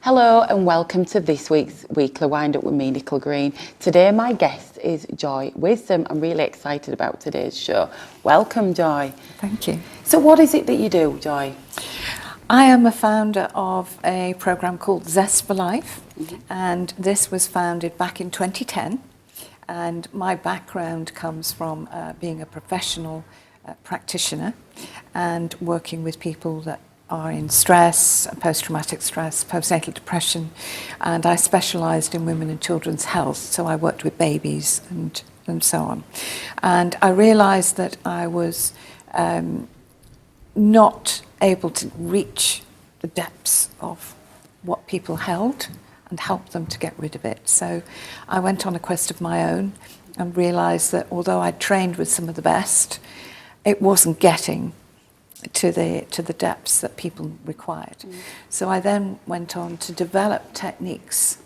Hello and welcome to this week's Weekly Wind Up with me, Nicole Green. Today my guest is Joy Wisdom. I'm really excited about today's show. Welcome, Joy. Thank you. So what is it that you do, Joy? I am a founder of a program called Zest for Life, and this was founded back in 2010. And my background comes from being a professional practitioner and working with people that are in stress, post-traumatic stress, postnatal depression, and I specialised in women and children's health, so I worked with babies and so on. And I realised that I was not able to reach the depths of what people held and help them to get rid of it. So I went on a quest of my own and realised that although I trained with some of the best, it wasn't getting to the depths that people required. So I then went on to develop techniques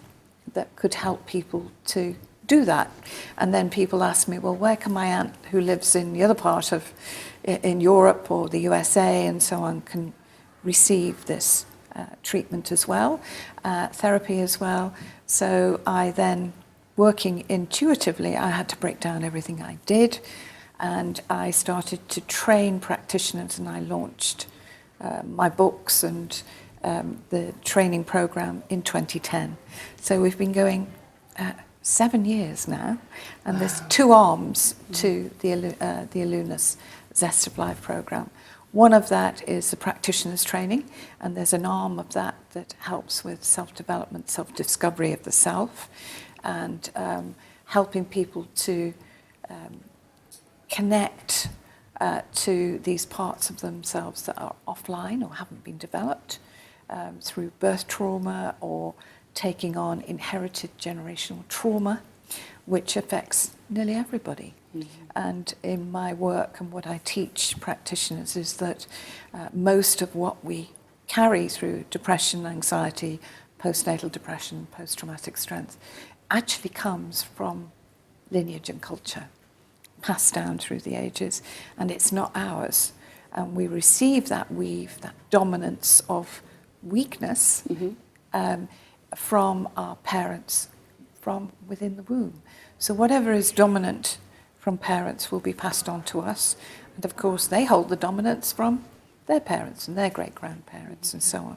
that could help people to do that. And then people asked me, well, where can my aunt who lives in the other part of in Europe or the USA and so on can receive this treatment as well, therapy as well. So I then, working intuitively, I had to break down everything I did, and I started to train practitioners, and I launched my books and the training program in 2010. So we've been going 7 years now, and there's two arms to the Allonus Zest of Life program. One of that is the practitioner's training, and there's an arm of that that helps with self-development, self-discovery of the self, and helping people to connect to these parts of themselves that are offline or haven't been developed through birth trauma or taking on inherited generational trauma, which affects nearly everybody. And in my work and what I teach practitioners is that most of what we carry through depression, anxiety, postnatal depression, post-traumatic stress actually comes from lineage and culture, passed down through the ages, and it's not ours. And we receive that weave, that dominance of weakness from our parents, from within the womb. So whatever is dominant from parents will be passed on to us. And of course, they hold the dominance from their parents and their great-grandparents and so on.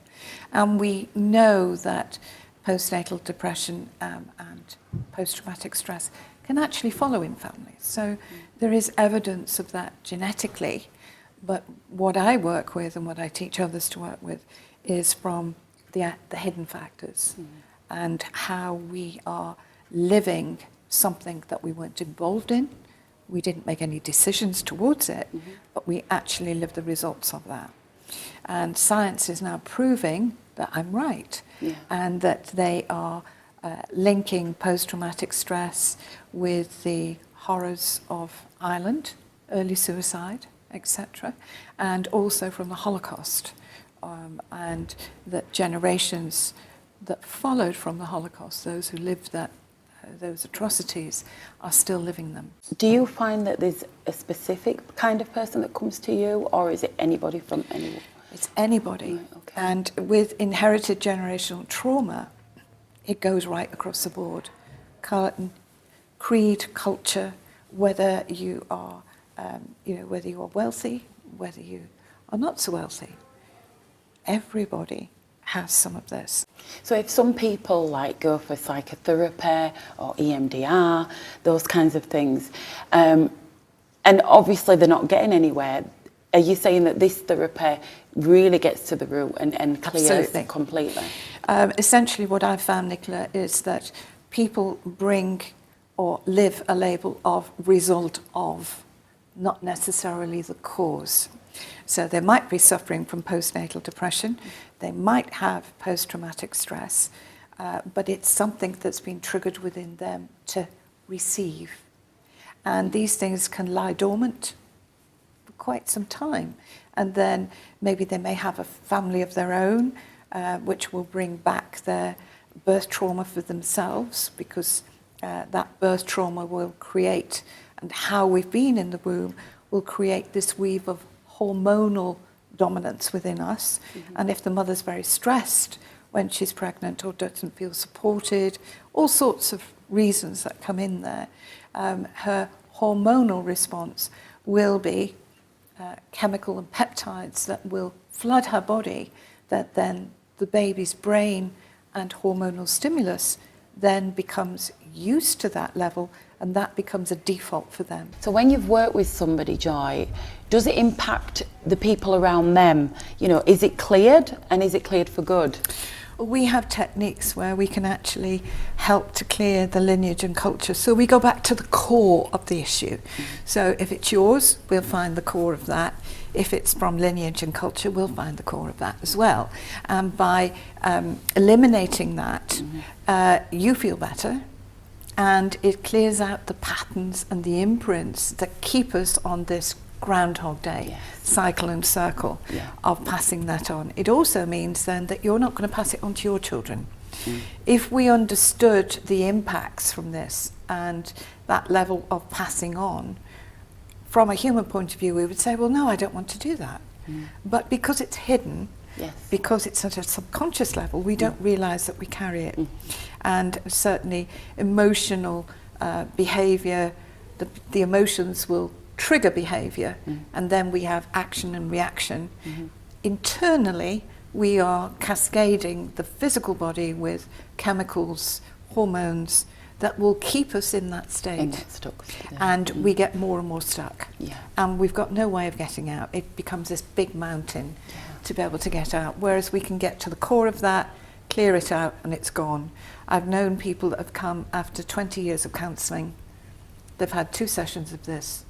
And we know that postnatal depression and post-traumatic stress can actually follow in families. So there is evidence of that genetically. But what I work with and what I teach others to work with is from the hidden factors and how we are living something that we weren't involved in. We didn't make any decisions towards it, but we actually live the results of that. And science is now proving that I'm right, and that they are linking post-traumatic stress with the horrors of Ireland, early suicide, etc., and also from the Holocaust, and that generations that followed from the Holocaust, those who lived those atrocities, are still living them. Do you find that there's a specific kind of person that comes to you, or is it anybody from anywhere? It's anybody. Right, okay. And with inherited generational trauma, it goes right across the board. Creed, culture, whether you are, whether you are wealthy, whether you are not so wealthy. Everybody has some of this. So if some people go for psychotherapy or EMDR, those kinds of things, and obviously they're not getting anywhere, are you saying that this therapy really gets to the root and clears Absolutely. completely? Essentially what I've found, Nicola, is that people bring or live a label of result of, not necessarily the cause. So they might be suffering from postnatal depression, they might have post-traumatic stress, but it's something that's been triggered within them to receive. And these things can lie dormant for quite some time. And then maybe they may have a family of their own, which will bring back their birth trauma for themselves, because that birth trauma will create, and how we've been in the womb, will create this weave of hormonal dominance within us. And if the mother's very stressed, when she's pregnant or doesn't feel supported, all sorts of reasons that come in there. Her hormonal response will be chemical and peptides that will flood her body, that then the baby's brain and hormonal stimulus then becomes used to that level, and that becomes a default for them. So when you've worked with somebody, Joy, does it impact the people around them? You know, is it cleared, and is it cleared for good? We have techniques where we can actually help to clear the lineage and culture. So we go back to the core of the issue. So if it's yours, we'll find the core of that. If it's from lineage and culture, we'll find the core of that as well. And by eliminating that, you feel better, and it clears out the patterns and the imprints that keep us on this Groundhog Day cycle and circle of passing that on. It also means then that you're not going to pass it on to your children. If we understood the impacts from this and that level of passing on, from a human point of view, we would say, well, no, I don't want to do that. But because it's hidden, because it's at a subconscious level, we don't realise that we carry it. And certainly emotional behaviour, the emotions will trigger behaviour, and then we have action and reaction. Internally, we are cascading the physical body with chemicals, hormones that will keep us in that state. And we get more and more stuck. And we've got no way of getting out. It becomes this big mountain to be able to get out. Whereas we can get to the core of that, clear it out, and it's gone. I've known people that have come after 20 years of counselling. They've had 2 sessions of this.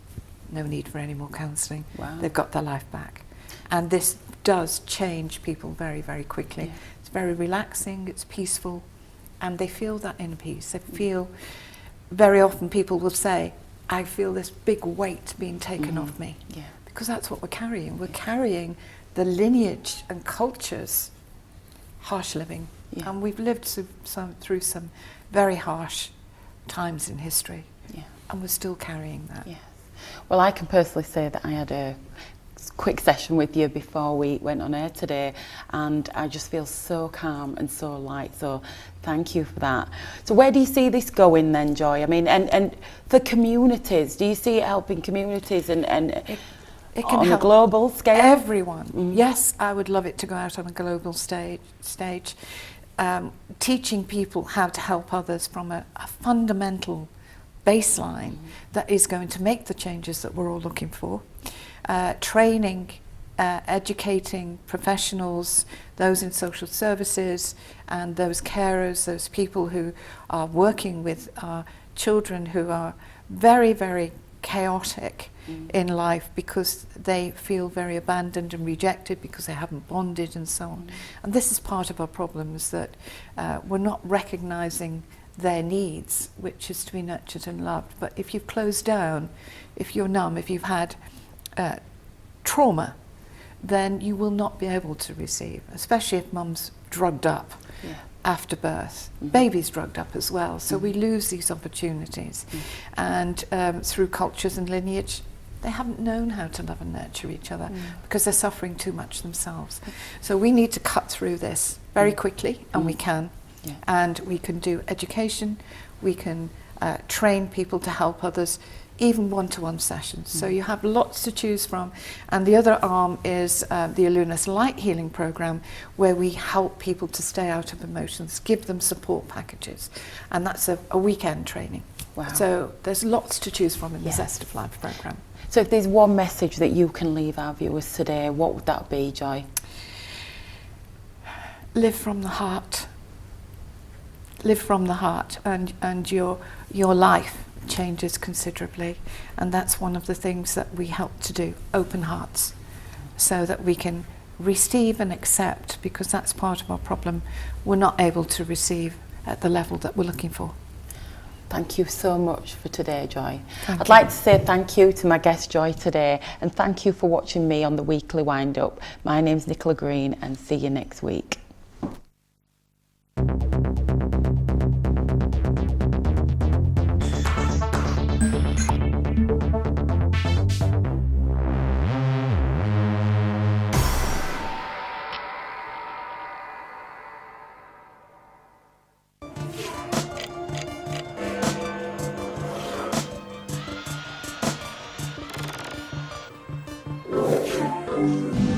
No need for any more counselling. They've got their life back. And this does change people very, very quickly. It's very relaxing, it's peaceful, and they feel that inner peace. They feel, very often people will say, I feel this big weight being taken off me. Because that's what we're carrying. We're carrying the lineage and culture's harsh living. And we've lived through some very harsh times in history. And we're still carrying that. Well, I can personally say that I had a quick session with you before we went on air today, and I just feel so calm and so light, so thank you for that. So where do you see this going then, Joy? I mean, and for communities, do you see it helping communities and it can on help a global scale? Everyone. Yes, I would love it to go out on a global stage. Teaching people how to help others from a fundamental baseline that is going to make the changes that we're all looking for. Training, educating professionals, those in social services, and those carers, those people who are working with children who are very, very chaotic in life because they feel very abandoned and rejected because they haven't bonded and so on. And this is part of our problem, is that we're not recognising their needs, which is to be nurtured and loved. But if you've closed down, if you're numb, if you've had trauma, then you will not be able to receive, especially if mum's drugged up after birth. Baby's drugged up as well, so we lose these opportunities. And through cultures and lineage, they haven't known how to love and nurture each other because they're suffering too much themselves. So we need to cut through this very quickly, and we can. And we can do education, we can train people to help others, even one-to-one sessions. So you have lots to choose from. And the other arm is the Allonus Light Healing Program, where we help people to stay out of emotions, give them support packages. And that's a weekend training. So there's lots to choose from in the Zest of Life program. So if there's one message that you can leave our viewers today, what would that be, Joy? Live from the heart. Live from the heart, and your life changes considerably. And that's one of the things that we help to do, open hearts, so that we can receive and accept, because that's part of our problem. We're not able to receive at the level that we're looking for. Thank you so much for today, Joy. I'd like to say thank you to my guest, Joy, today, and thank you for watching me on the Weekly Wind Up. My name's Nicola Green, and see you next week. Yorkshire.